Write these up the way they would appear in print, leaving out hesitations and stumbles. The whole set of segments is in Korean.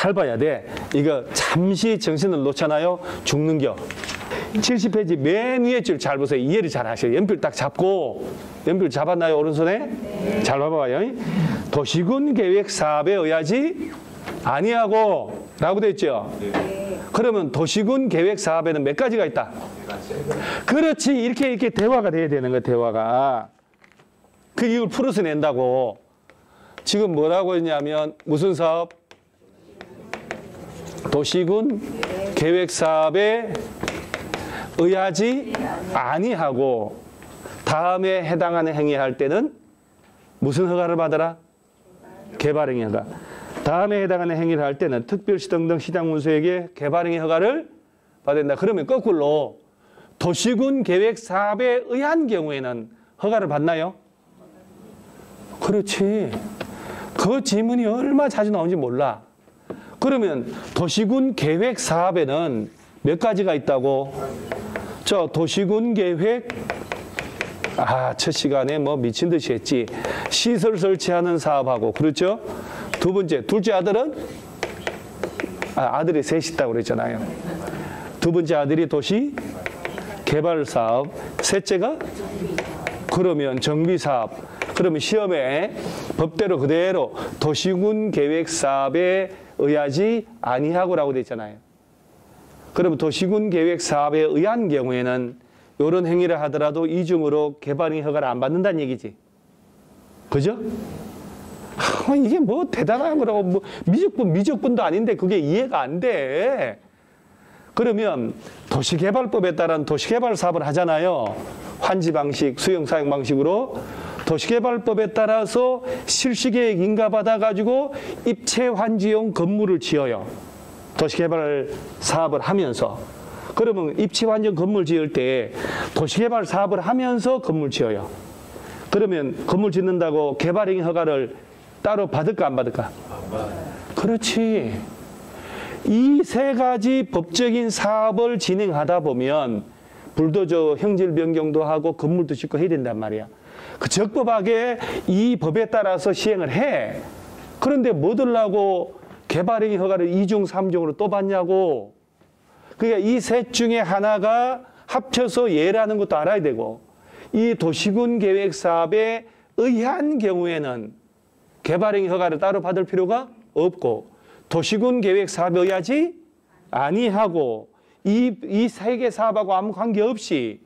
잘 봐야 돼. 이거 잠시 정신을 놓잖아요. 죽는겨. 70페이지 맨 위에 줄 잘 보세요. 이해를 잘 하셔요. 연필 딱 잡고, 연필 잡았나요? 오른손에? 네. 잘 봐봐요. 도시군 계획 사업에 의하지 아니하고 라고 돼 있죠? 네. 그러면 도시군 계획 사업에는 몇 가지가 있다? 그렇지. 이렇게 대화가 돼야 되는 거야, 대화가. 이걸 풀어서 낸다고. 지금 뭐라고 했냐면, 무슨 사업? 도시군 계획 사업에 의하지 아니하고, 다음에 해당하는 행위할 때는 무슨 허가를 받아라? 개발행위 허가. 다음에 해당하는 행위를 할 때는 특별시 등등 시장문서에게 개발행위 허가를 받는다. 그러면 거꾸로 도시군 계획 사업에 의한 경우에는 허가를 받나요? 그렇지. 그 질문이 얼마나 자주 나오는지 몰라. 그러면 도시군 계획 사업에는 몇 가지가 있다고? 저 도시군 계획, 첫 시간에 뭐 미친 듯이 했지. 시설 설치하는 사업하고, 그렇죠? 두 번째, 둘째 아들은? 아들이 셋 있다고 그랬잖아요. 두 번째 아들이 도시 개발 사업. 셋째가? 그러면 정비 사업. 그러면 시험에 법대로 그대로 도시군 계획 사업에 의하지 아니하고라고 돼 있잖아요. 그러면 도시군 계획 사업에 의한 경우에는 이런 행위를 하더라도 이중으로 개발행위 허가를 안 받는다는 얘기지. 그죠? 이게 뭐 대단한 거라고, 뭐 미적분도 아닌데 그게 이해가 안 돼. 그러면 도시개발법에 따른 도시개발 사업을 하잖아요. 환지 방식, 수용 사용 방식으로. 도시개발법에 따라서 실시계획 인가받아가지고 입체 환지용 건물을 지어요. 도시개발 사업을 하면서. 그러면 입체 환지용 건물 지을 때 도시개발 사업을 하면서 건물 지어요. 그러면 건물 짓는다고 개발행위 허가를 따로 받을까 안 받을까? 그렇지. 이 세 가지 법적인 사업을 진행하다 보면 불도저 형질 변경도 하고 건물도 짓고 해야 된단 말이야. 그 적법하게 이 법에 따라서 시행을 해. 그런데 뭐 들라고 개발행위 허가를 2중, 3중으로 또 받냐고. 그러니까 이 셋 중에 하나가 합쳐서 예라는 것도 알아야 되고, 이 도시군 계획 사업에 의한 경우에는 개발행위 허가를 따로 받을 필요가 없고, 도시군 계획 사업에 의하지 아니하고, 이 세 개 사업하고 아무 관계없이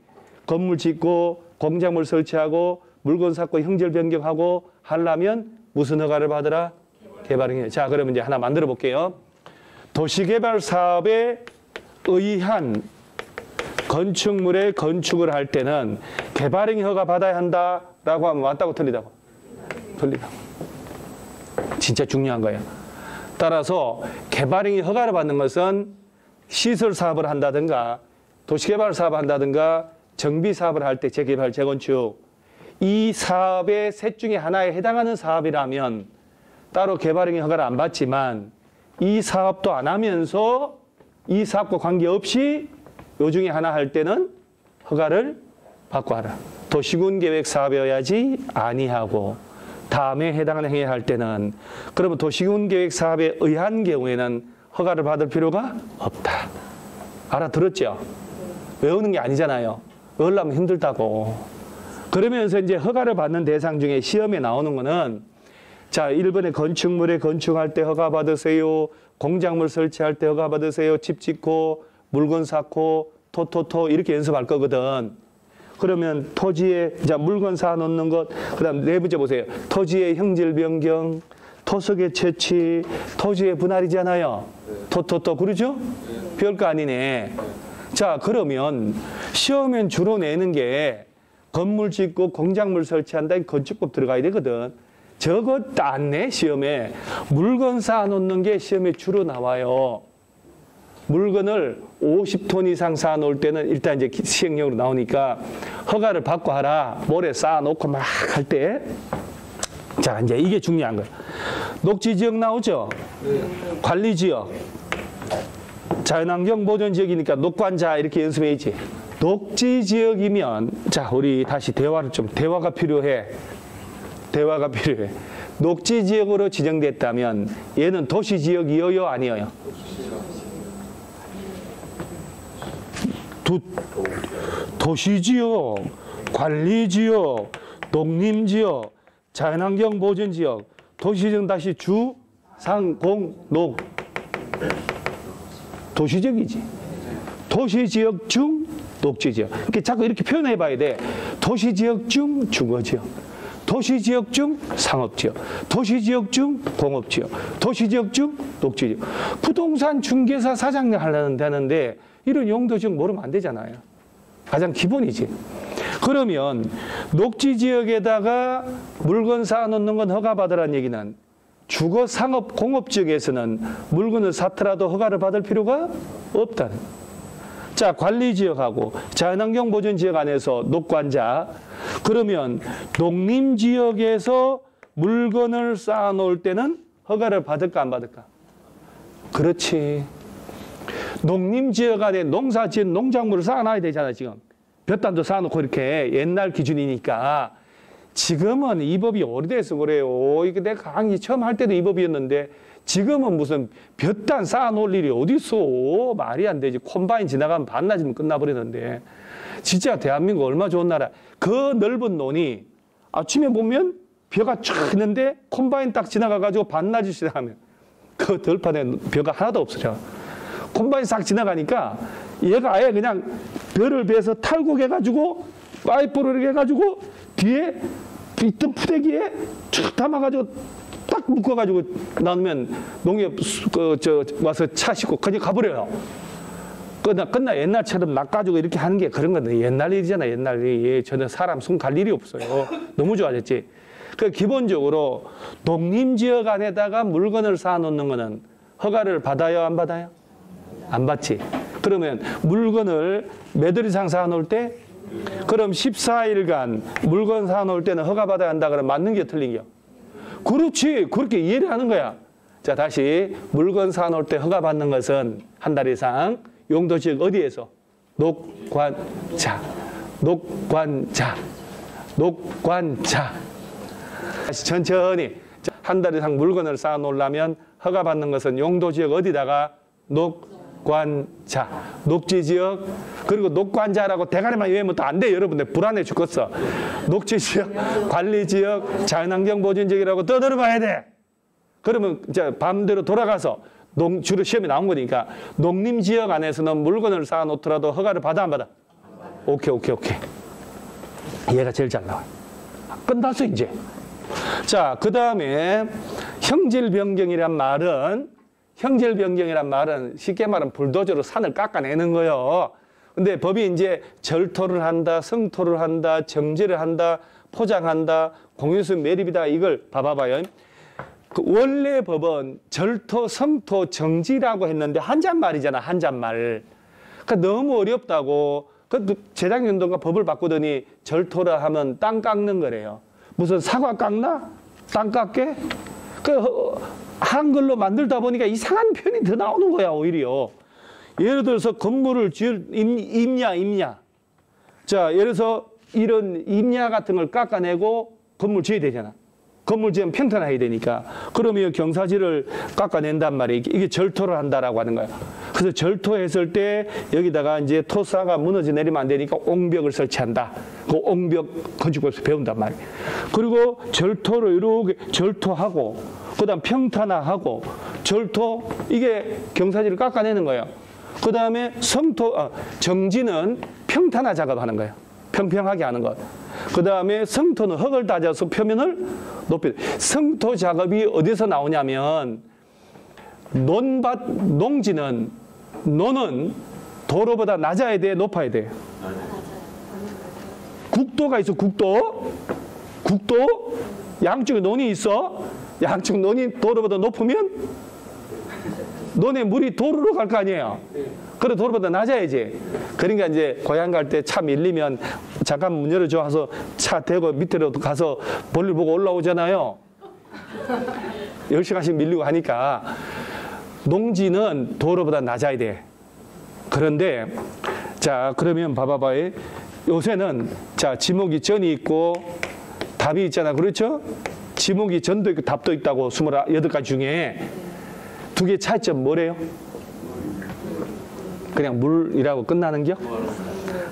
건물 짓고 공작물 설치하고 물건 샀고 형질 변경하고 하려면 무슨 허가를 받으라? 개발행위. 자, 그러면 이제 하나 만들어 볼게요. 도시개발 사업에 의한 건축물의 건축을 할 때는 개발행위 허가 받아야 한다라고 하면 맞다고 틀리다고? 틀리다고. 진짜 중요한 거예요. 따라서 개발행위 허가를 받는 것은 시설 사업을 한다든가 도시개발 사업을 한다든가 정비 사업을 할 때 재개발, 재건축, 이 사업의 셋 중에 하나에 해당하는 사업이라면 따로 개발행위 허가를 안 받지만, 이 사업도 안 하면서 이 사업과 관계없이 요 중에 하나 할 때는 허가를 받고 하라. 도시군 계획 사업에 의하지 아니하고, 다음에 해당하는 행위를 할 때는, 그러면 도시군 계획 사업에 의한 경우에는 허가를 받을 필요가 없다. 알아들었죠? 외우는 게 아니잖아요. 외우려면 힘들다고. 그러면서 이제 허가를 받는 대상 중에 시험에 나오는 거는, 자, 1번에 건축물에 건축할 때 허가 받으세요. 공작물 설치할 때 허가 받으세요. 집 짓고 물건 쌓고 토토토 이렇게 연습할 거거든. 그러면 토지에, 자, 물건 쌓아 놓는 것, 그 다음 네 번째 보세요. 토지의 형질 변경, 토석의 채취, 토지의 분할이잖아요. 토토토, 그러죠? 별거 아니네. 자, 그러면 시험엔 주로 내는 게 건물 짓고 공작물 설치한다, 건축법 들어가야 되거든. 저것 안 내, 시험에. 물건 쌓아 놓는 게 시험에 주로 나와요. 물건을 50톤 이상 쌓아 놓을 때는 일단 이제 시행령으로 나오니까 허가를 받고 하라. 모래 쌓아 놓고 막 할 때. 자, 이제 이게 중요한 거예요. 녹지지역 나오죠? 네. 관리지역. 자연환경 보존지역이니까 녹관자 이렇게 연습해야지. 녹지지역이면, 자, 우리 다시 대화가 필요해. 대화가 필요해. 녹지지역으로 지정됐다면 얘는 도시지역이어요? 아니에요? 도시지역, 관리지역, 농림지역, 자연환경보전지역, 도시지역 다시 주, 상, 공, 녹. 도시지역이지. 도시지역 중 녹지지역. 그러니까 자꾸 이렇게 표현해 봐야 돼. 도시지역 중 주거지역, 도시지역 중 상업지역, 도시지역 중 공업지역, 도시지역 중 녹지지역. 부동산 중개사 사장님 하려는 데는데 이런 용도지역 모르면 안 되잖아요. 가장 기본이지. 그러면 녹지지역에다가 물건 쌓아놓는 건 허가받으라는 얘기는 주거, 상업, 공업지역에서는 물건을 쌓더라도 허가를 받을 필요가 없다는 거예요. 자, 관리지역하고 자연환경보전지역 안에서 녹관자. 그러면 농림지역에서 물건을 쌓아놓을 때는 허가를 받을까 안 받을까? 그렇지. 농림지역 안에 농사지은 농작물을 쌓아놔야 되잖아, 지금. 볕단도 쌓아놓고 이렇게 옛날 기준이니까. 지금은 이 법이 오래돼서 그래요. 이게 내가 강의 처음 할 때도 이 법이었는데 지금은 무슨 볕단 쌓아놓을 일이 어딨어. 말이 안 되지. 콤바인 지나가면 반나절이면 끝나버리는데. 진짜 대한민국 얼마나 좋은 나라. 그 넓은 논이 아침에 보면 벼가 쫙 있는데 콤바인 딱 지나가가지고 반나절 지나가면 그 들판에 벼가 하나도 없어져. 콤바인 싹 지나가니까 얘가 아예 그냥 벼를 베서 탈곡해가지고 파이프로 이렇게 해가지고 뒤에 있던 푸대기에 쭉 담아가지고 딱 묶어가지고 나누면 농협 와서 차 싣고 그냥 가버려요. 끝나 옛날처럼 낚아주고 이렇게 하는 게 그런 건데 옛날 일이잖아. 옛날 일이. 전혀 사람 손 갈 일이 없어요. 너무 좋아졌지. 그 기본적으로 농림지역 안에다가 물건을 쌓아놓는 거는 허가를 받아요? 안 받아요? 안 받지. 그러면 물건을 몇 월 이상 쌓아놓을 때? 그럼 14일간 물건 쌓아놓을 때는 허가받아야 한다 그러면 맞는 게 틀린 게? 그렇지. 그렇게 이해를 하는 거야. 자, 다시 물건 쌓아놓을 때 허가받는 것은 한 달 이상 용도지역 어디에서? 녹관자. 녹관자. 녹관자. 다시 천천히. 한 달 이상 물건을 쌓아놓으려면 허가받는 것은 용도지역 어디다가? 녹관자. 녹지지역. 그리고 녹관자라고 대가리만 외우면 또 안 돼. 여러분들 불안해 죽겠어. 녹지지역, 관리지역, 자연환경보전지역이라고 떠들어봐야 돼. 그러면 이제 밤대로 돌아가서 주로 시험에 나온 거니까 농림지역 안에서는 물건을 쌓아놓더라도 허가를 받아 안 받아? 오케이. 얘가 제일 잘 나와요. 끝났어 이제. 자, 그 다음에 형질변경이란 말은 쉽게 말하면 불도저로 산을 깎아내는 거예요. 근데 법이 이제 절토를 한다, 성토를 한다, 정제를 한다, 포장한다, 공유수 매립이다. 이걸 봐봐요. 그 원래 법은 절토, 성토, 정지라고 했는데 한잔말이잖아, 한잔말. 그러니까 너무 어렵다고. 그 재작년도인가 법을 바꾸더니 절토라 하면 땅 깎는 거래요. 무슨 사과 깎나? 땅 깎게? 그 한글로 만들다 보니까 이상한 표현이 더 나오는 거야, 오히려. 예를 들어서 건물을 지을 임야. 자, 예를 들어서 이런 임야 같은 걸 깎아내고 건물 지어야 되잖아. 건물 지으면 평탄해야 되니까. 그러면 경사지를 깎아낸단 말이에요. 이게 절토를 한다라고 하는 거야. 그래서 절토했을 때 여기다가 이제 토사가 무너져 내리면 안 되니까 옹벽을 설치한다. 그 옹벽 건축법에서 배운단 말이에요. 그리고 절토를 이렇게 절토하고 그다음 평탄화하고 절토 이게 경사지를 깎아내는 거예요. 그 다음에 정지는 평탄화 작업하는 거예요. 평평하게 하는 것. 그 다음에 성토는 흙을 다져서 표면을 높이. 성토 작업이 어디서 나오냐면 농지는 논은 도로보다 낮아야 돼, 높아야 돼. 국도가 있어, 국도. 양쪽에 논이 있어. 양쪽 논이 도로보다 높으면 논에 물이 도로로 갈 거 아니에요. 그래 도로보다 낮아야지. 그러니까 이제 고향 갈 때 차 밀리면 잠깐 문 열어줘 하서 차 대고 밑으로 가서 볼일 보고 올라오잖아요. 10시간씩 밀리고 하니까 농지는 도로보다 낮아야 돼. 그런데 자 그러면 봐봐봐요. 요새는 자 지목이 전이 있고 답이 있잖아. 그렇죠? 지목이 전도 있고 답도 있다고 28가지 중에 두 개 차이점 뭐래요? 그냥 물이라고 끝나는겨?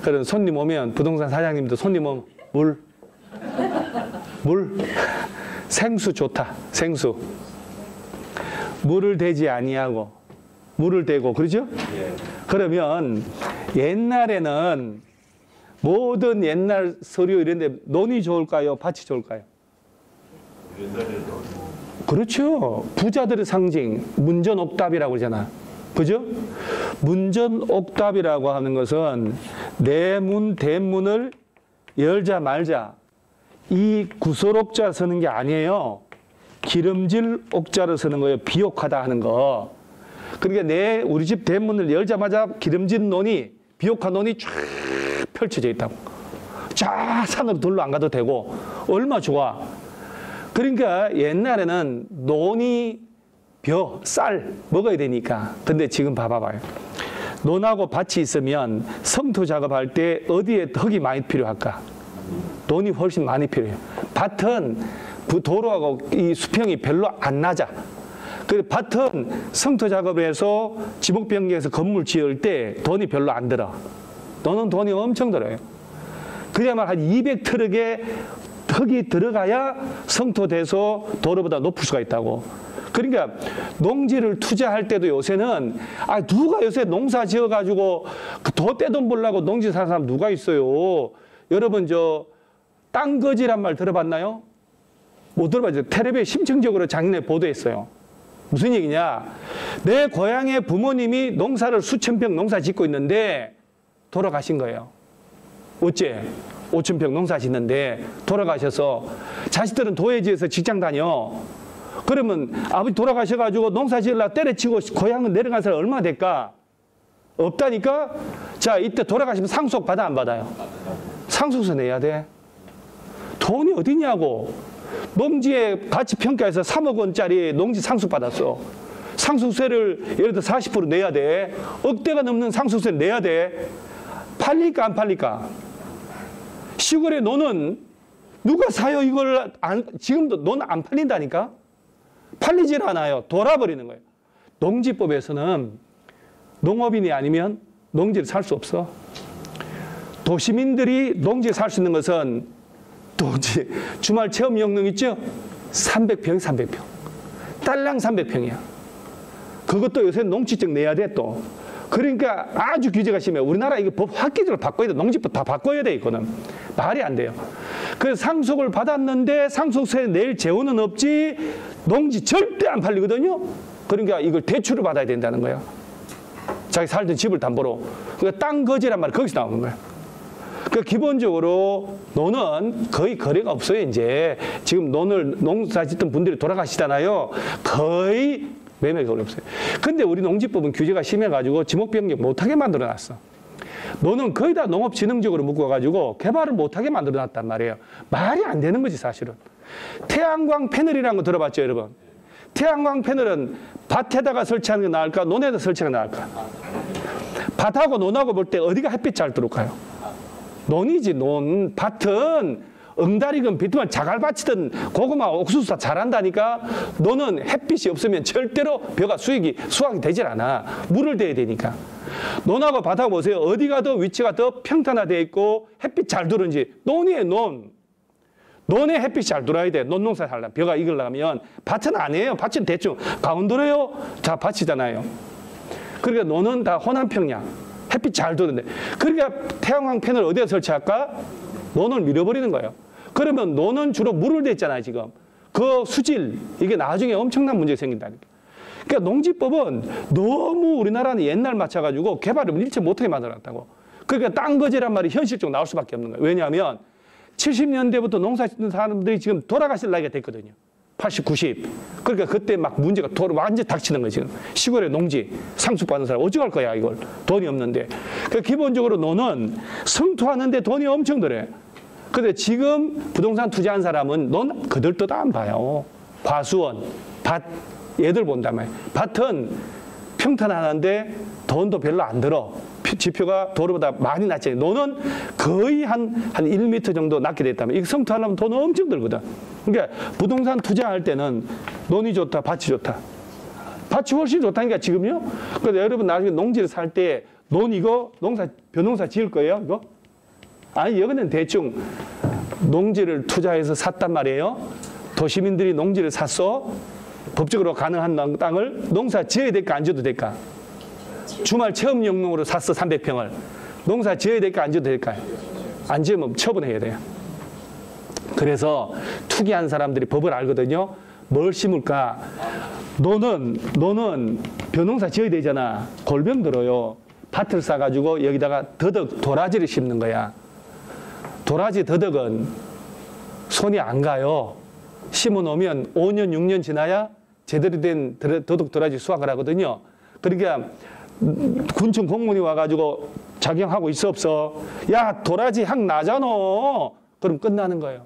그럼 손님 오면 부동산 사장님도 손님 오면 물? 생수 좋다. 생수. 물을 대지 아니하고 물을 대고 그러죠? 그러면 옛날에는 모든 옛날 서류 이런 데 논이 좋을까요? 밭이 좋을까요? 그렇죠. 부자들의 상징 문전옥답이라고 그러잖아. 그죠? 문전옥답이라고 하는 것은 내문 대문을 열자 말자 이 구설옥자 쓰는 게 아니에요. 기름질 옥자를 쓰는 거예요. 비옥하다 하는 거. 그러니까 우리 집 대문을 열자마자 기름진 논이 비옥한 논이 쫙 펼쳐져 있다고. 쫙 산으로 둘러 안 가도 되고 얼마 좋아. 그러니까 옛날에는 논이 쌀 먹어야 되니까. 근데 지금 봐봐요. 논하고 밭이 있으면 성토 작업할 때 어디에 흙이 많이 필요할까? 논이 훨씬 많이 필요해요. 밭은 도로하고 이 수평이 별로 안 낮아. 그래서 밭은 성토 작업을 해서 지목 변경해서 건물 지을 때 돈이 별로 안 들어. 논은 돈이 엄청 들어요. 그야말로 한 200트럭의 흙이 들어가야 성토돼서 도로보다 높을 수가 있다고. 그러니까 농지를 투자할 때도 요새는 누가 요새 농사 지어가지고 더 떼돈 벌려고 농지 사는 사람 누가 있어요? 여러분 땅 거지란 말 들어봤나요? 못 들어봤죠? 텔레비에 심층적으로 작년에 보도했어요. 무슨 얘기냐? 내 고향의 부모님이 농사를 수천 평 농사 짓고 있는데 돌아가신 거예요. 어째? 5천 평 농사 짓는데 돌아가셔서 자식들은 도회지에서 직장 다녀. 그러면 아버지 돌아가셔가지고 농사 지으려고 때려치고 고향은 내려간 사람 얼마나 될까? 없다니까? 자, 이때 돌아가시면 상속 받아 안 받아요? 상속세 내야 돼. 돈이 어디냐고. 농지에 가치 평가해서 3억 원짜리 농지 상속 받았어. 상속세를 예를 들어 40% 내야 돼. 억대가 넘는 상속세를 내야 돼. 팔릴까 안 팔릴까? 시골에 논은 누가 사요? 이걸 지금도 논 안 팔린다니까? 팔리질 않아요. 돌아버리는 거예요. 농지법에서는 농업인이 아니면 농지를 살 수 없어. 도시민들이 농지에 살 수 있는 것은 도지 주말 체험 영농 있죠? 300평, 300평. 딸랑 300평이야. 그것도 요새 농지증 내야 돼 또. 그러니까 아주 규제가 심해. 우리나라 이거 법 확기적으로 바꿔야 돼. 농지법 다 바꿔야 돼 이거는. 말이 안 돼요. 그래서 상속을 받았는데 상속세 낼 재원은 없지. 농지 절대 안 팔리거든요. 그러니까 이걸 대출을 받아야 된다는 거야. 자기 살던 집을 담보로. 그러니까 땅 거지란 말이 거기서 나오는 거야. 그 기본적으로 논은 거의 거래가 없어요. 이제 지금 농사 짓던 분들이 돌아가시잖아요. 거의 매매가 어렵어요. 근데 우리 농지법은 규제가 심해가지고 지목 변경 못하게 만들어놨어. 논은 거의 다 농업진흥적으로 묶어가지고 개발을 못하게 만들어놨단 말이에요. 말이 안 되는 거지 사실은. 태양광 패널이라는 거 들어봤죠 여러분? 태양광 패널은 밭에다가 설치하는 게 나을까? 논에다 설치하는 게 나을까? 밭하고 논하고 볼 때 어디가 햇빛 잘 들어올까요? 논이지 논. 밭은 응달이건 비트만 자갈밭이든 고구마 옥수수 다 잘한다니까. 논은 햇빛이 없으면 절대로 벼가 수확이 되질 않아. 물을 대야 되니까. 논하고 밭하고 보세요. 어디가 더 위치가 더 평탄화되어 있고 햇빛 잘 들어오는지. 논이에요 논. 논에 햇빛이 잘 들어와야 돼. 논 농사 하려면 벼가 익으려면. 밭은 아니에요. 밭은 대충 가운데로요. 자 밭이잖아요. 그러니까 논은 다 호남평야. 햇빛 잘 들어오는데. 그러니까 태양광 패널 어디에 설치할까? 논을 밀어버리는 거예요. 그러면 논은 주로 물을 댔잖아요, 지금. 그 수질, 이게 나중에 엄청난 문제가 생긴다니까. 그러니까 농지법은 너무 우리나라는 옛날 맞춰가지고 개발을 일체 못하게 만들어놨다고. 그러니까 땅 거지란 말이 현실적으로 나올 수밖에 없는 거예요. 왜냐하면 70년대부터 농사 짓는 사람들이 지금 돌아가실 나이가 됐거든요. 80, 90. 그러니까 그때 막 문제가 완전 닥치는 거예요, 지금. 시골에 농지 상속받는 사람 어찌할 거야, 이걸. 돈이 없는데. 그러니까 기본적으로 논은 성토하는데 돈이 엄청 들어요. 근데 지금 부동산 투자한 사람은 논 그들도 다 안 봐요. 과수원, 밭, 얘들 본단 말이에요. 밭은 평탄하는데 돈도 별로 안 들어. 지표가 도로보다 많이 낮잖아요. 논은 거의 한 1m 정도 낮게 됐다면, 이거 성토하려면 돈 엄청 들거든. 그러니까 부동산 투자할 때는 논이 좋다, 밭이 좋다. 밭이 훨씬 좋다니까 지금요. 그래서 여러분 나중에 농지를 살 때 논 이거 벼농사 지을 거예요, 이거? 아니 여기는 대충 농지를 투자해서 샀단 말이에요. 도시민들이 농지를 샀어. 법적으로 가능한 땅을 농사 지어야 될까 안 지어도 될까? 주말 체험용으로 샀어 300평을. 농사 지어야 될까 안 지어도 될까요? 안 지으면 처분해야 돼요. 그래서 투기한 사람들이 법을 알거든요. 뭘 심을까? 너는 벼농사 지어야 되잖아. 골병 들어요. 밭을 싸가지고 여기다가 더덕 도라지를 심는 거야. 도라지 더덕은 손이 안 가요. 심어놓으면 5년 6년 지나야 제대로 된 더덕 도라지 수확을 하거든요. 그러니까 군청 공무원이 와가지고 작용하고 있어 없어? 야 도라지 향 나잖아. 그럼 끝나는 거예요.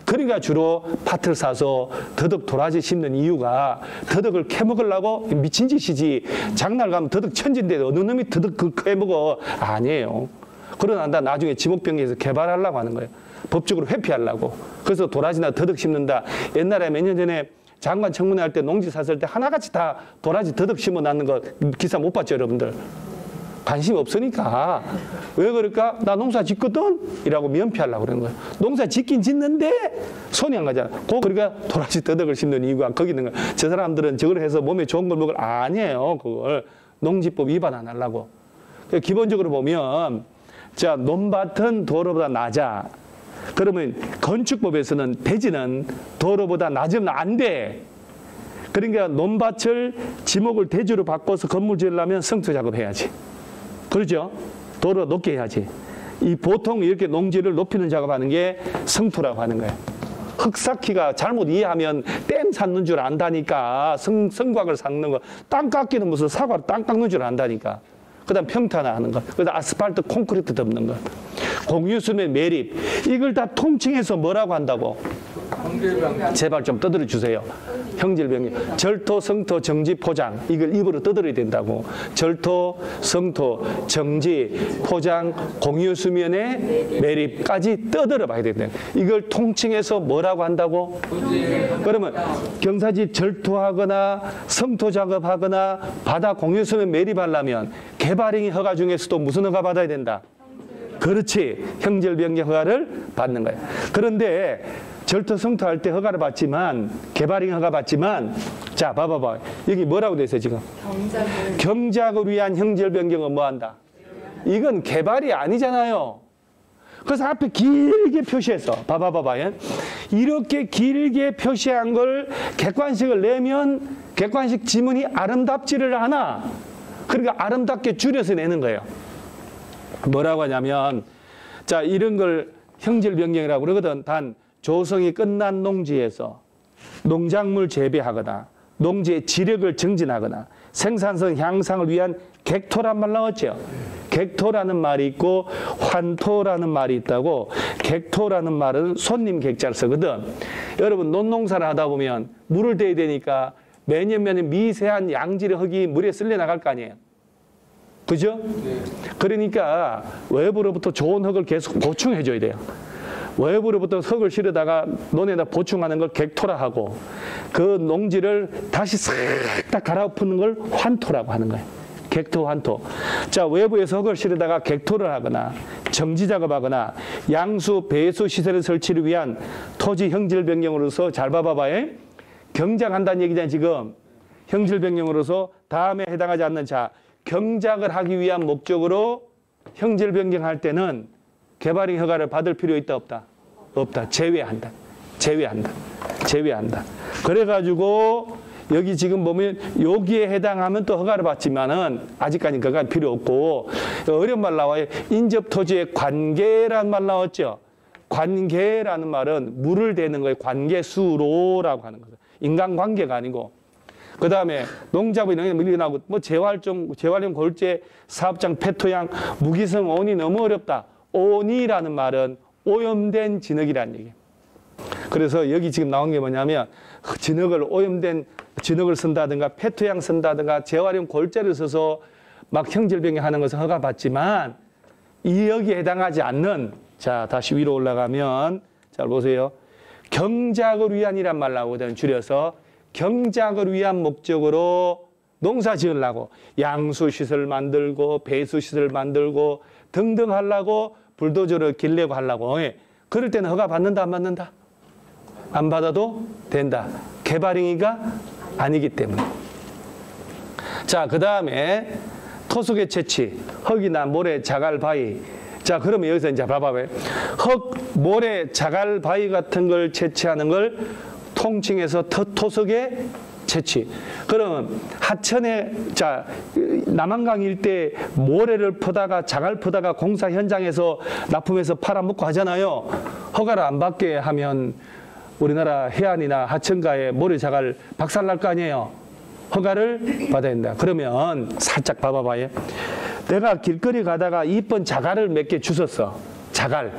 그러니까 주로 밭을 사서 더덕 도라지 심는 이유가 더덕을 캐먹으려고 미친 짓이지. 장날 가면 더덕 천지인데 어느 놈이 더덕 그 캐먹어. 아니에요. 그러나 나중에 지목병에서 개발하려고 하는 거예요. 법적으로 회피하려고. 그래서 도라지나 더덕 심는다. 옛날에 몇 년 전에 장관 청문회 할 때 농지 샀을 때 하나같이 다 도라지 더덕 심어놨는 거 기사 못 봤죠 여러분들? 관심 없으니까. 왜 그럴까? 나 농사 짓거든? 이라고 면피하려고 그러는 거예요. 농사 짓긴 짓는데 손이 안 가잖아. 그러니까 도라지 더덕을 심는 이유가 거기 있는 거예요. 저 사람들은 저걸 해서 몸에 좋은 걸 먹을 아니에요. 그걸 농지법 위반 안 하려고. 기본적으로 보면 자 논밭은 도로보다 낮아. 그러면 건축법에서는 대지는 도로보다 낮으면 안 돼. 그러니까 논밭을 지목을 대지로 바꿔서 건물 지으려면 성토 작업해야지. 그렇죠? 도로 높게 해야지. 이 보통 이렇게 농지를 높이는 작업하는 게 성토라고 하는 거예요. 흙 쌓기가 잘못 이해하면 댐 쌓는 줄 안다니까. 성곽을 쌓는 거. 땅 깎기는 무슨 사과로 땅 깎는 줄 안다니까. 그 다음 평탄화하는 거. 그 다음 아스팔트 콘크리트 덮는 거. 공유수면 매립. 이걸 다 통칭해서 뭐라고 한다고? 제발 좀 떠들어 주세요. 형질병력. 절토, 성토, 정지, 포장. 이걸 입으로 떠들어야 된다고. 절토, 성토, 정지, 포장, 공유수면의 매립까지 떠들어 봐야 된다. 이걸 통칭해서 뭐라고 한다고? 그러면 경사지 절토하거나 성토 작업하거나 바다 공유수면 매립하려면 개발행위 허가 중에서도 무슨 허가 받아야 된다? 그렇지. 형질병력 허가를 받는 거예요. 그런데 절토 성토 할 때 허가를 받지만 개발행위 허가 받지만 자 봐봐봐. 여기 뭐라고 돼 있어요 지금? 경작을 위한 형질변경은 뭐 한다? 이건 개발이 아니잖아요. 그래서 앞에 길게 표시했어. 봐봐봐. 이렇게 길게 표시한 걸 객관식을 내면 객관식 지문이 아름답지를 않아. 그러니까 아름답게 줄여서 내는 거예요. 뭐라고 하냐면 자 이런 걸 형질변경이라고 그러거든. 단 조성이 끝난 농지에서 농작물 재배하거나 농지의 지력을 증진하거나 생산성 향상을 위한 객토란 말 나왔죠. 객토라는 말이 있고 환토라는 말이 있다고. 객토라는 말은 손님 객자를 쓰거든. 여러분 논농사를 하다 보면 물을 대야 되니까 매년 미세한 양질의 흙이 물에 쓸려 나갈 거 아니에요. 그죠? 네. 그러니까 외부로부터 좋은 흙을 계속 보충해 줘야 돼요. 외부로부터 흙을 실어다가 논에다 보충하는 걸 객토라 하고 그 농지를 다시 싹 다 갈아엎는 걸 환토라고 하는 거예요. 객토, 환토. 자, 외부에서 흙을 실어다가 객토를 하거나 정지 작업하거나 양수, 배수 시설의 설치를 위한 토지 형질 변경으로서 잘 봐봐봐요. 경작한다는 얘기잖아요, 지금. 형질 변경으로서 다음에 해당하지 않는 자, 경작을 하기 위한 목적으로 형질 변경할 때는 개발행 허가를 받을 필요 있다 없다? 없다. 제외한다. 그래가지고 여기 지금 보면 여기에 해당하면 또 허가를 받지만은 아직까지 허가 필요 없고 어려운 말 나와요. 인접토지의 관계라는 말 나왔죠. 관계라는 말은 물을 대는 거예요. 관계수로라고 하는 거죠. 인간관계가 아니고. 그 다음에 농작물 이런 나오고 뭐 재활용 골재, 사업장, 폐토양, 무기성 온이 너무 어렵다. 온이라는 말은 오염된 진흙이라는 얘기예요. 그래서 여기 지금 나온 게 뭐냐면 오염된 진흙을 쓴다든가 폐토양 쓴다든가 재활용 골재를 써서 막 형질변경하는 것은 허가받지만 이 여기에 해당하지 않는 자 다시 위로 올라가면 잘 보세요. 경작을 위한이란 말 나오거든. 줄여서 경작을 위한 목적으로 농사 지으려고 양수시설 만들고 배수시설 만들고 등등 하려고 불도저를 길내고 하려고. 그럴 때는 허가 받는다 안 받는다? 안 받아도 된다. 개발행위가 아니기 때문에. 자, 그 다음에 토속의 채취, 흙이나 모래, 자갈, 바위. 자, 그러면 여기서 이제 봐봐요. 흙, 모래, 자갈, 바위 같은 걸 채취하는 걸 통칭해서 토속의 채취. 그러면 하천에, 자, 남한강 일대 모래를 퍼다가 자갈 퍼다가 공사 현장에서 납품해서 팔아먹고 하잖아요. 허가를 안 받게 하면 우리나라 해안이나 하천가에 모래 자갈 박살날 거 아니에요. 허가를 받아야 된다. 그러면 살짝 봐봐봐요. 내가 길거리 가다가 이쁜 자갈을 몇 개 주웠어. 자갈.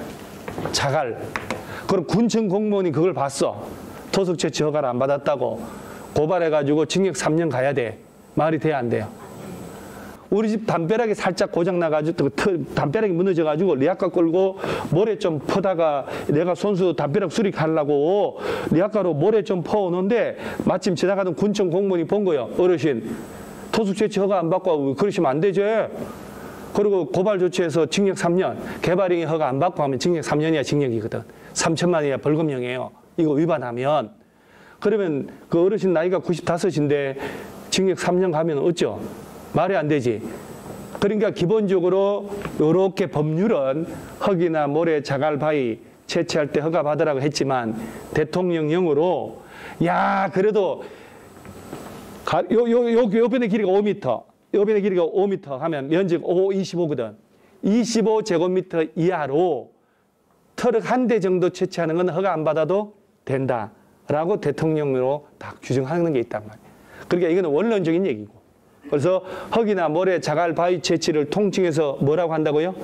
그럼 군청 공무원이 그걸 봤어. 토속 채취 허가를 안 받았다고 고발해가지고 징역 3년 가야 돼. 말이 돼야 안 돼요? 우리 집 담벼락이 살짝 고장나가지고 담벼락이 무너져가지고 리아카 끌고 모래 좀 퍼다가 내가 손수 담벼락 수리하려고 리아카로 모래 좀 퍼오는데 마침 지나가던 군청 공무원이 본 거예요. 어르신 토속 채취 허가 안 받고 그러시면 안 되죠. 그리고 고발 조치해서 징역 3년, 개발행위 허가 안 받고 하면 징역 3년이야 징역이거든. 3천만 원이야 벌금형이에요. 이거 위반하면. 그러면 그 어르신 나이가 95인데 징역 3년 가면 어쩌? 말이 안 되지. 그러니까 기본적으로 이렇게 법률은 흙이나 모래, 자갈, 바위 채취할 때 허가 받으라고 했지만 대통령령으로 야 그래도 요 변의 길이가 5m, 요 변의 길이가 5m 하면 면적 25거든. 25제곱미터 이하로 트럭 한 대 정도 채취하는 건 허가 안 받아도 된다라고 대통령으로 딱 규정하는 게 있단 말이에요. 그러니까 이거는 원론적인 얘기고. 그래서 흙이나 모래, 자갈, 바위 채취를 통칭해서 뭐라고 한다고요?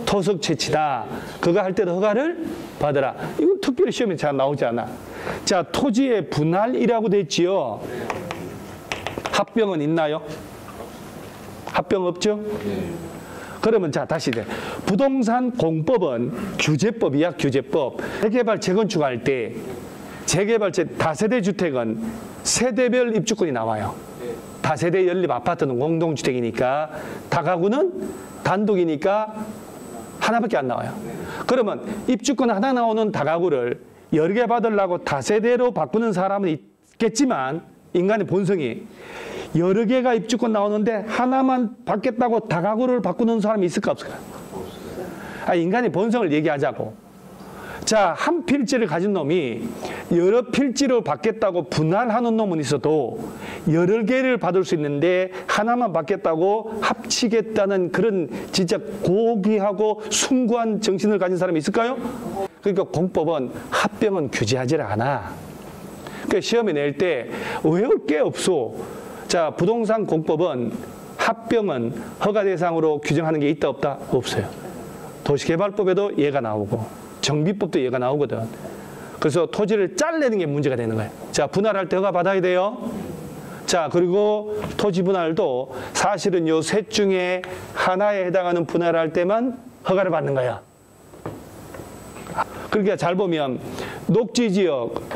토속 채취다. 그거 할 때도 허가를 받으라. 이건 특별히 시험에 잘 나오지 않아. 자, 토지의 분할이라고 돼 있지요. 합병은 있나요? 합병 없죠? 그러면 자 다시 이제 부동산 공법은 규제법이야. 규제법. 재개발 재건축할 때 재개발 다세대 주택은 세대별 입주권이 나와요. 다세대 연립 아파트는 공동주택이니까 다가구는 단독이니까 하나밖에 안 나와요. 그러면 입주권 하나 나오는 다가구를 여러 개 받으려고 다세대로 바꾸는 사람은 있겠지만 인간의 본성이 여러 개가 입주권 나오는데 하나만 받겠다고 다가구를 바꾸는 사람이 있을까 없을까? 인간의 본성을 얘기하자고. 자, 한 필지를 가진 놈이 여러 필지로 받겠다고 분할하는 놈은 있어도 여러 개를 받을 수 있는데 하나만 받겠다고 합치겠다는 그런 진짜 고귀하고 숭고한 정신을 가진 사람이 있을까요? 그러니까 공법은 합병은 규제하지 않아. 그러니까 시험에 낼 때 외울 게 없어. 자, 부동산 공법은 합병은 허가 대상으로 규정하는 게 있다 없다? 없어요. 도시개발법에도 얘가 나오고 정비법도 얘가 나오거든. 그래서 토지를 잘라내는 게 문제가 되는 거예요. 자, 분할할 때 허가 받아야 돼요. 자, 그리고 토지 분할도 사실은 요 셋 중에 하나에 해당하는 분할할 때만 허가를 받는 거야. 그러니까 잘 보면 녹지지역,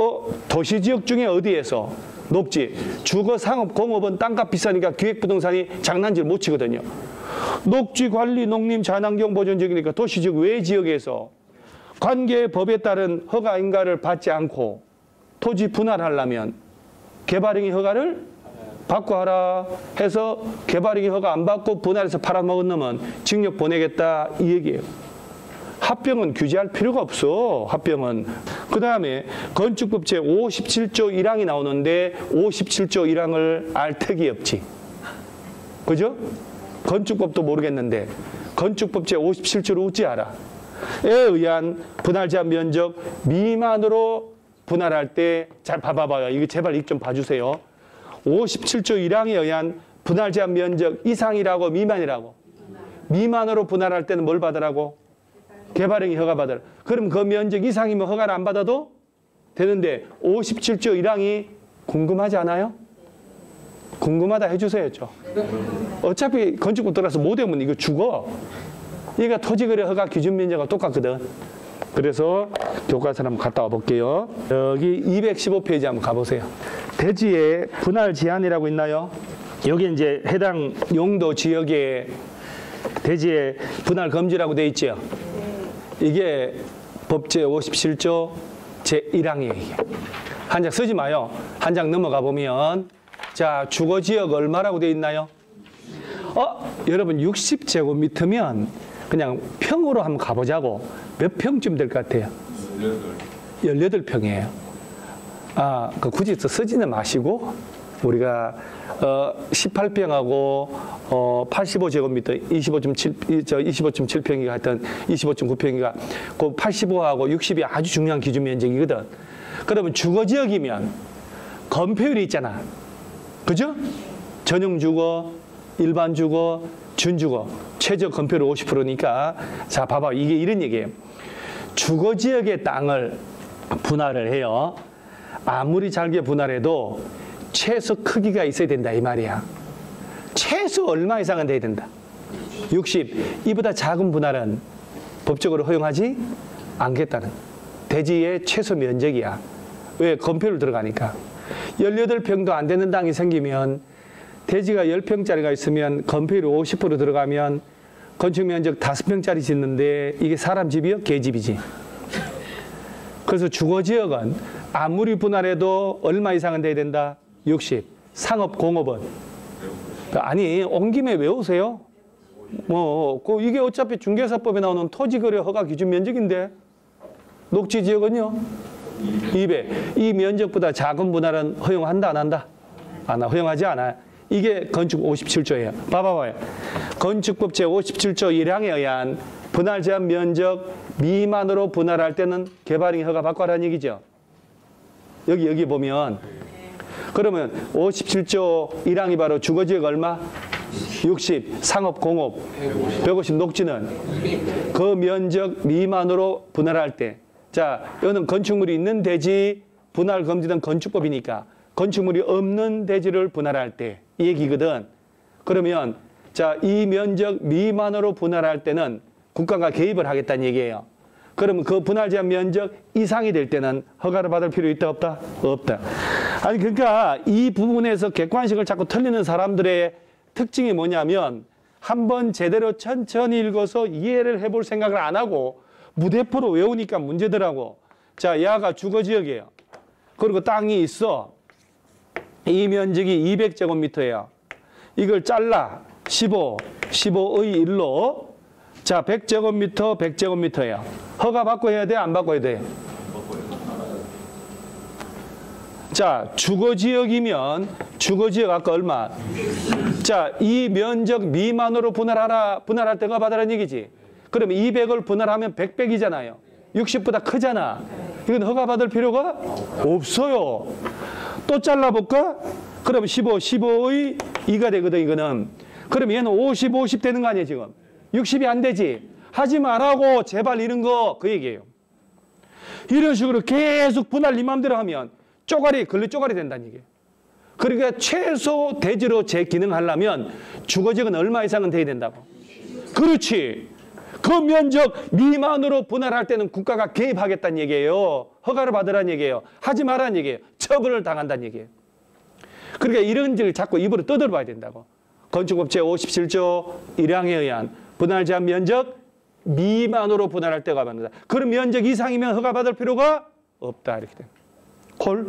도시지역 중에 어디에서 녹지, 주거, 상업, 공업은 땅값 비싸니까 기획부동산이 장난질 못 치거든요. 녹지 관리, 농림, 자연환경 보존지역이니까 도시지역 외 지역에서 관계의 법에 따른 허가 인가를 받지 않고 토지 분할하려면 개발행위 허가를 받고 하라 해서 개발행위 허가 안 받고 분할해서 팔아먹은 놈은 징역 보내겠다 이 얘기예요. 합병은 규제할 필요가 없어. 합병은. 그 다음에 건축법 제57조 1항이 나오는데 57조 1항을 알 턱이 없지. 그죠? 건축법도 모르겠는데 건축법 제57조를 어찌 알아? 에 의한 분할 제한 면적 미만으로 분할할 때 잘 봐봐요. 이거 제발 좀 봐주세요. 57조 1항에 의한 분할 제한 면적 이상이라고 미만이라고? 미만으로 분할할 때는 뭘 받으라고? 개발행위 허가 받으라. 그럼 그 면적 이상이면 허가를 안 받아도 되는데 57조 1항이 궁금하지 않아요? 궁금하다 해주세요. 어차피 건축법 들어가서 못 외우면 이거 죽어. 얘가 토지거래 허가 기준 면적과 똑같거든. 그래서 교과서를 한번 갔다 와 볼게요. 여기 215페이지 한번 가보세요. 대지의 분할 제한이라고 있나요? 여기 이제 해당 용도 지역에 대지의 분할 금지라고 돼 있죠. 이게 법제 57조 제1항이에요. 이게. 한 장 쓰지 마요. 한 장 넘어가 보면 자, 주거지역 얼마라고 돼 있나요? 여러분 60제곱미터면 그냥 평으로 한번 가보자고. 몇 평쯤 될 것 같아요? 18평이에요. 굳이 쓰지는 마시고 우리가 18평하고 85제곱미터 25.7평이가 하여튼 25.9평이가 그 85하고 60이 아주 중요한 기준 면적이거든. 그러면 주거지역이면 건폐율이 있잖아. 그죠? 전용 주거, 일반 주거, 준주거 최저 건폐율 50%니까 자 봐봐 이게 이런 얘기예요. 주거지역의 땅을 분할을 해요. 아무리 잘게 분할해도 최소 크기가 있어야 된다 이 말이야. 최소 얼마 이상은 돼야 된다. 60. 이보다 작은 분할은 법적으로 허용하지 않겠다는 대지의 최소 면적이야. 왜? 건폐율 들어가니까. 18평도 안 되는 땅이 생기면 대지가 10평짜리가 있으면 건폐율이 50% 들어가면 건축면적 5평짜리 짓는데 이게 사람 집이요? 개집이지. 그래서 주거지역은 아무리 분할해도 얼마 이상은 돼야 된다? 60. 상업, 공업은? 아니, 온 김에 외우세요. 이게 어차피 중개사법에 나오는 토지거래 허가 기준 면적인데 녹지지역은요? 200. 이 면적보다 작은 분할은 허용한다, 안 한다? 허용하지 않아요. 이게 건축 57조예요. 봐봐요. 건축법 제57조 1항에 의한 분할 제한 면적 미만으로 분할할 때는 개발행위 허가 받고 하라는 얘기죠. 여기 보면 그러면 57조 1항이 바로 주거지역 얼마? 60, 상업, 공업, 150, 녹지는 그 면적 미만으로 분할할 때 자, 이거는 건축물이 있는 대지 분할 금지된 건축법이니까 건축물이 없는 대지를 분할할 때 이 얘기거든. 그러면 자, 이 면적 미만으로 분할할 때는 국가가 개입을 하겠다는 얘기예요. 그러면 그 분할 제한 면적 이상이 될 때는 허가를 받을 필요 있다 없다? 없다. 아니 그러니까 이 부분에서 객관식을 자꾸 틀리는 사람들의 특징이 뭐냐면 한번 제대로 천천히 읽어서 이해를 해볼 생각을 안 하고 무대포로 외우니까 문제더라고. 자, 야가 주거지역이에요. 그리고 땅이 있어. 이 면적이 200제곱미터예요. 이걸 잘라 15, 15의 1로 자, 100제곱미터, 100제곱미터예요. 허가 받고 해야 돼? 안 받고 해야 돼? 자, 주거지역이면 주거지역 아까 얼마? 자, 이 면적 미만으로 분할할 때 허가 받으라는 얘기지. 그러면 200을 분할하면 100이잖아요. 60보다 크잖아. 이건 허가 받을 필요가 없어요. 또 잘라볼까? 그러면 15, 15의 2가 되거든, 이거는. 그럼 얘는 50, 50 되는 거 아니에요, 지금? 60이 안 되지. 하지 말라고, 제발 이런 거, 그 얘기예요. 이런 식으로 계속 분할 네 맘대로 하면 걸리 쪼가리 된다는 얘기예요. 그러니까 최소 대지로 재기능하려면 주거지역은 얼마 이상은 돼야 된다고. 그렇지. 그 면적 미만으로 분할할 때는 국가가 개입하겠다는 얘기예요. 허가를 받으라는 얘기예요. 하지 말라는 얘기예요. 처벌을 당한다는 얘기예요. 그러니까 이런 질 자꾸 입으로 떠들어봐야 된다고. 건축법 제57조 1항에 의한 분할 제한 면적 미만으로 분할할 때가 받는다. 그런 면적 이상이면 허가 받을 필요가 없다. 이렇게 됩니다. 콜?